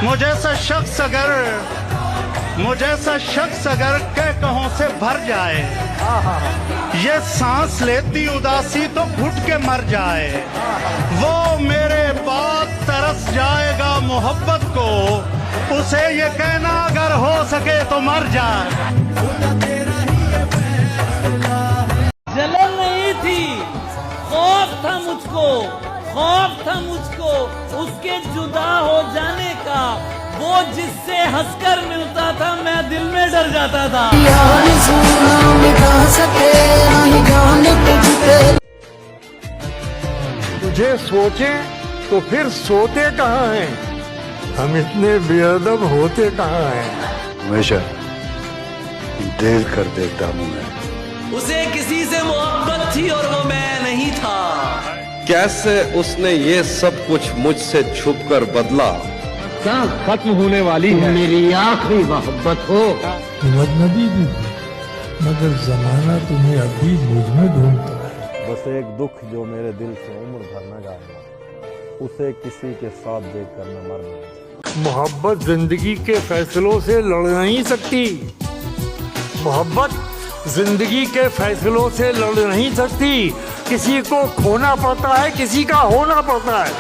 मुझे सा शख्स अगर के कहों से भर जाए, ये सांस लेती उदासी तो घुट के मर जाए। वो मेरे बाद तरस जाएगा मोहब्बत को, उसे ये कहना अगर हो सके तो मर जाए। जलन नहीं थी, खौफ था मुझको उसके जुदा हो जाने का। वो जिससे हंसकर मिलता था मैं दिल में डर जाता था। तुझे सोचे तो फिर सोते कहाँ हैं, हम इतने बेअदब होते कहाँ हैं। हमेशा देर कर देता हूँ मैं। उसे किसी से मोहब्बत थी और वो मैं नहीं था। कैसे उसने ये सब कुछ मुझसे छुपकर बदला। खत्म होने वाली है मेरी आखिरी मोहब्बत हो। तुम अजनबी भी, मगर जमाना तुम्हें अभी मुझ में ढूंढता है। बस एक दुख जो मेरे दिल से उम्र भर न जाएगा, उसे किसी के साथ देखकर न मर जाएगा। मोहब्बत जिंदगी के फैसलों से लड़ नहीं सकती। मोहब्बत जिंदगी के फैसलों से लड़ नहीं सकती। किसी को खोना पड़ता है, किसी का होना पड़ता है।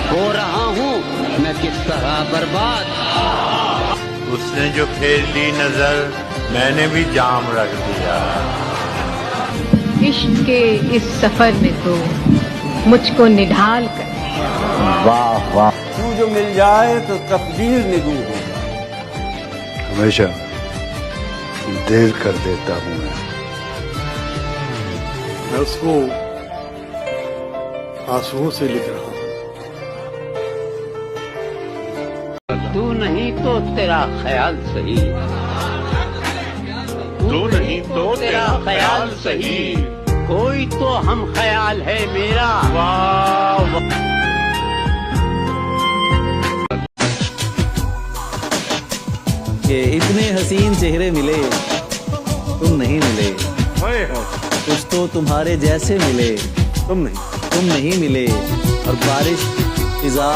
हो रहा हूँ मैं किस तरह बर्बाद। उसने जो फेर ली नजर, मैंने भी जाम रख दिया। इश्क के इस सफर में तो मुझको निढाल कर। वाह वाह, तू जो मिल जाए तो तकदीर निगू होगा। हमेशा देर कर देता हूँ मैं उसको आंसुओं से लिख रहा हूँ। तू नहीं तो तेरा ख्याल सही, तू नहीं तो तेरा ख्याल सही, कोई तो हम ख्याल है मेरा। कि इतने हसीन चेहरे मिले, तुम नहीं मिले। कुछ तो तुम्हारे जैसे मिले, तुम नहीं मिले। और बारिश फिजा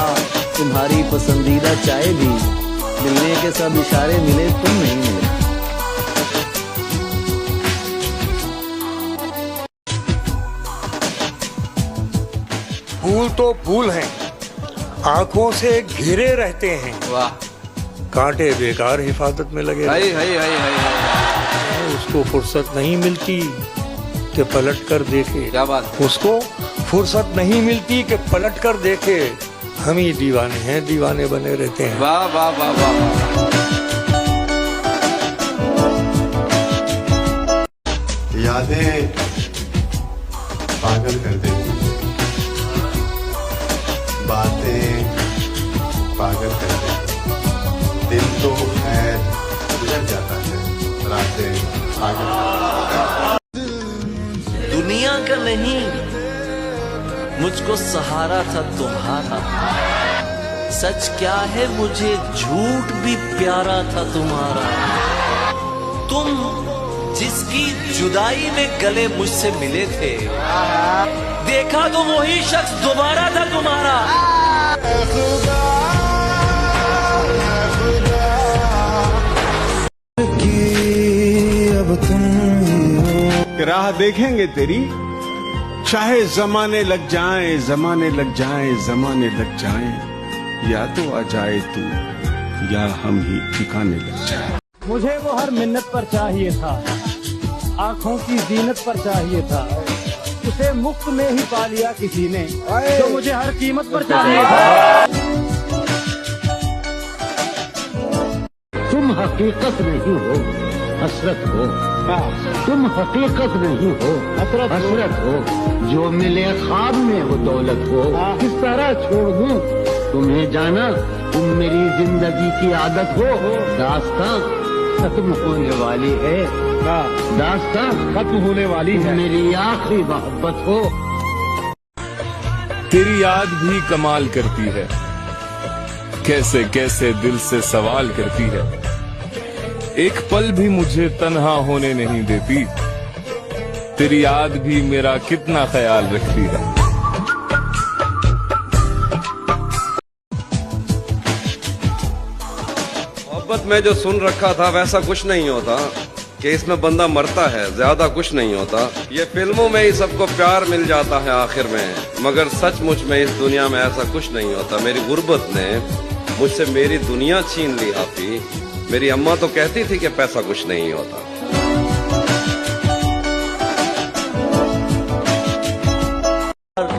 तुम्हारी पसंदीदा चाय भी, मिलने के सब इशारे मिले, तुम नहीं मिले। फूल तो फूल हैं, आंखों से घिरे रहते हैं। वाह, कांटे बेकार हिफाजत में लगे। उसको फुर्सत नहीं मिलती कि पलट कर देखे। क्या बात। उसको फुर्सत नहीं मिलती कि पलट कर देखे। हम ही दीवाने हैं, दीवाने बने रहते हैं। वाह वाह वाह वाह। यादें पागल कर देती हैं, बातें पागल कर देती हैं। दिल तो खैर गुजर जाता है, रातें पागल कर देती हैं। दुनिया का नहीं, मुझको सहारा था तुम्हारा। सच क्या है, मुझे झूठ भी प्यारा था तुम्हारा। तुम जिसकी जुदाई में गले मुझसे मिले थे, देखा तो वही शख्स दोबारा था तुम्हारा। अब तुम राह देखेंगे तेरी, चाहे जमाने लग जाएं, जमाने लग जाएं, जमाने लग जाएं। या तो आ जाए तू, या हम ही ठिकाने लग जाए। मुझे वो हर मिन्नत पर चाहिए था, आंखों की जीनत पर चाहिए था। उसे मुफ्त में ही पा लिया किसी ने, जो मुझे हर कीमत पर चाहिए था। तुम हकीकत नहीं हो, हसरत हो। तुम हकीकत नहीं हो, हसरत हो। जो मिले ख्वाब में वो दौलत हो। किस तरह छोड़ दूं तुम्हें जाना, तुम मेरी जिंदगी की आदत हो। दास्तां खत्म होने वाली है, दास्तां खत्म होने वाली है। मेरी आखिरी मोहब्बत हो। तेरी याद भी कमाल करती है, कैसे कैसे दिल से सवाल करती है। एक पल भी मुझे तन्हा होने नहीं देती। तेरी याद भी मेरा कितना ख्याल रखती है। मोहब्बत में जो सुन रखा था वैसा कुछ नहीं होता कि इसमें बंदा मरता है, ज्यादा कुछ नहीं होता। ये फिल्मों में ही सबको प्यार मिल जाता है आखिर में, मगर सचमुच में इस दुनिया में ऐसा कुछ नहीं होता। मेरी गुर्बत ने मुझसे मेरी दुनिया छीन ली हाफी। मेरी अम्मा तो कहती थी कि पैसा कुछ नहीं होता।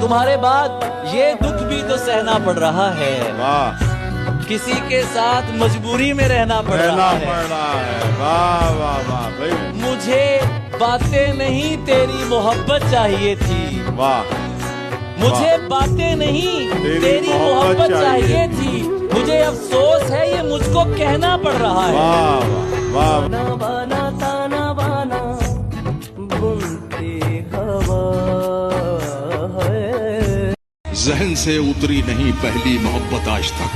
तुम्हारे बाद ये दुख भी तो सहना पड़ रहा है। वाह, किसी के साथ मजबूरी में रहना पड़ रहा है। वाह वाह वाह भाई, मुझे बातें नहीं तेरी मोहब्बत चाहिए थी। वाह, मुझे बातें नहीं तेरी मोहब्बत चाहिए थी। मुझे अफसोस है ये मुझको कहना पड़ रहा है। वाह वाह, ताना बाना ताना बाना बुनती हवा है। जहन से उतरी नहीं पहली मोहब्बत आज तक,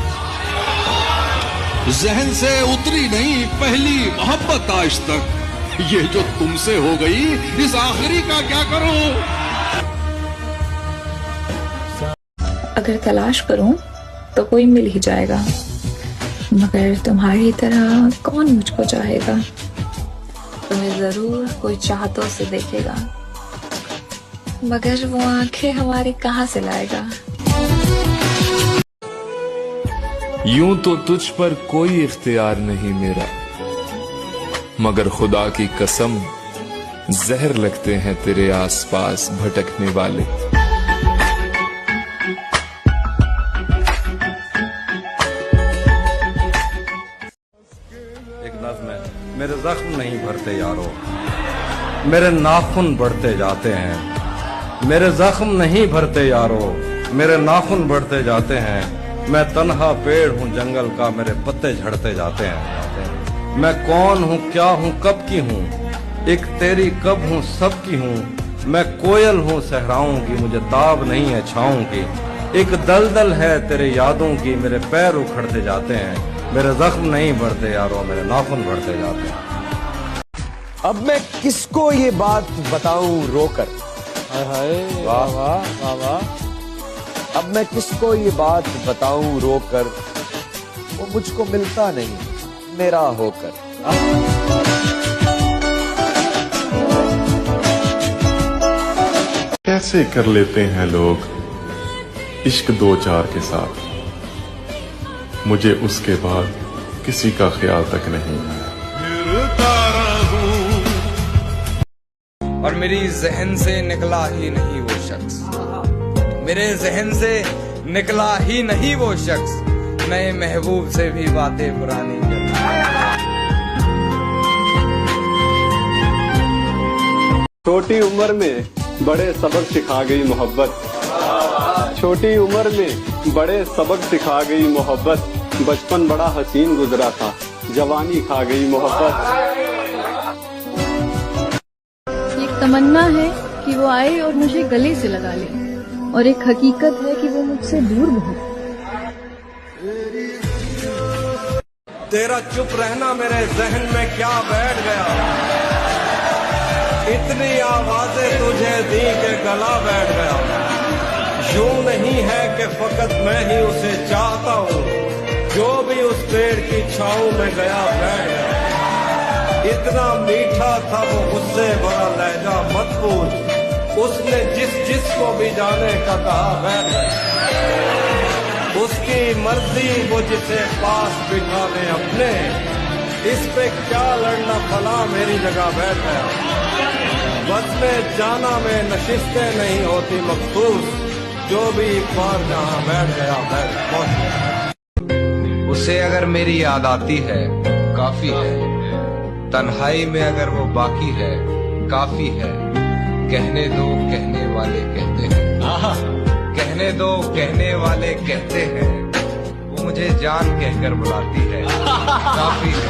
जहन से उतरी नहीं पहली मोहब्बत आज तक। ये जो तुमसे हो गई, इस आखिरी का क्या करूं? अगर तलाश करूं तो कोई मिल ही जाएगा, मगर तुम्हारी तरह कौन मुझको चाहेगा। तुम्हें जरूर कोई चाहतों से देखेगा, मगर वो आंखें हमारी कहाँ से लाएगा। यूं तो तुझ पर कोई इख्तियार नहीं मेरा, मगर खुदा की कसम जहर लगते हैं तेरे आसपास भटकने वाले। एक नज़्म है, मेरे जख्म नहीं भरते यारो, मेरे नाखून बढ़ते जाते हैं। मेरे जख्म नहीं भरते यारो, मेरे नाखून बढ़ते जाते हैं। मैं तन्हा पेड़ हूँ जंगल का, मेरे पत्ते झड़ते जाते हैं। मैं कौन हूँ, क्या हूँ, कब की हूँ, एक तेरी कब हूँ, सब की हूँ। मैं कोयल हूँ सहराओं की, मुझे ताब नहीं है छाओं की। एक दलदल है तेरे यादों की, मेरे पैर उखड़ते जाते हैं। मेरे जख्म नहीं भरते यारो, मेरे नाखून बढ़ते जाते हैं। अब मैं किसको ये बात बताऊं रोकर? वाह वाह वाह वाह। अब मैं किसको ये बात बताऊं रोकर, वो मुझको मिलता नहीं मेरा होकर। कैसे कर लेते हैं लोग इश्क दो चार के साथ, मुझे उसके बाद किसी का ख्याल तक नहीं है। और मेरी जहन से निकला ही नहीं वो शख्स, मेरे जहन से निकला ही नहीं वो शख्स, नए महबूब से भी बातें पुरानी करता। छोटी उम्र में बड़े सबक सिखा गई मोहब्बत, छोटी उम्र में बड़े सबक सिखा गई मोहब्बत। बचपन बड़ा हसीन गुजरा था, जवानी खा गई मोहब्बत। एक तमन्ना है कि वो आए और मुझे गले से लगा ले, और एक हकीकत है कि वो मुझसे दूर बहुत। तेरा चुप रहना मेरे जहन में क्या बैठ गया, इतनी आवाजें तुझे दी के गला बैठ गया। यूं नहीं है कि फकत मैं ही उसे चाहता हूँ, जो भी उस पेड़ की छाऊ में गया बैठ गया। इतना मीठा था वो उससे बड़ा लहजा मत पूछ, उसने जिसको भी जाने का कहा बैठ गया। उसकी मर्जी वो जिसे पास बिठा ले अपने, इस पे क्या लड़ना, फला मेरी जगह बैठ गया। बस में जाना में नशिस्तें नहीं होती मखसूस, जो भी एक बार जहाँ बैठ गया बैठ पहुंच गया। उसे अगर मेरी याद आती है काफी है, तन्हाई में अगर वो बाकी है काफी है। कहने दो कहने वाले कहते हैं, कहने दो कहने वाले कहते हैं, वो मुझे जान कहकर बुलाती है काफी है।